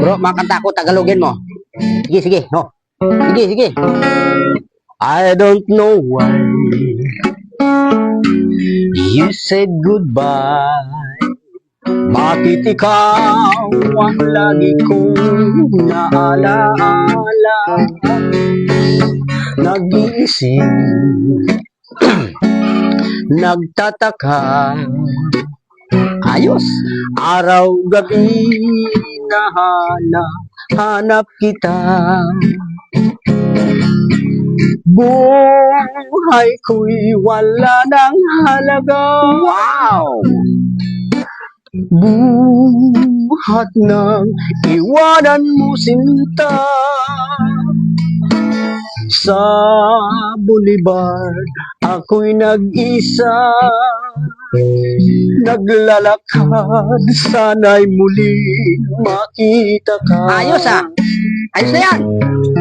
Bro, mga kanta ko, Tagalogin mo. Sige, sige. No. Sige, sige. I don't know why you said goodbye. Bakit ikaw ang lagi kong naalaala? Nag-iisip, nagtataka. Ayos, araw-gabi hanap kita. Buhay ko'y wala ng halaga. Wow! Buhat nang iwanan mo sinta. Sa boulevard ako'y nag-isa, naglalakad, sana'y muli makita ka. Ayos ah! Ayos na yan!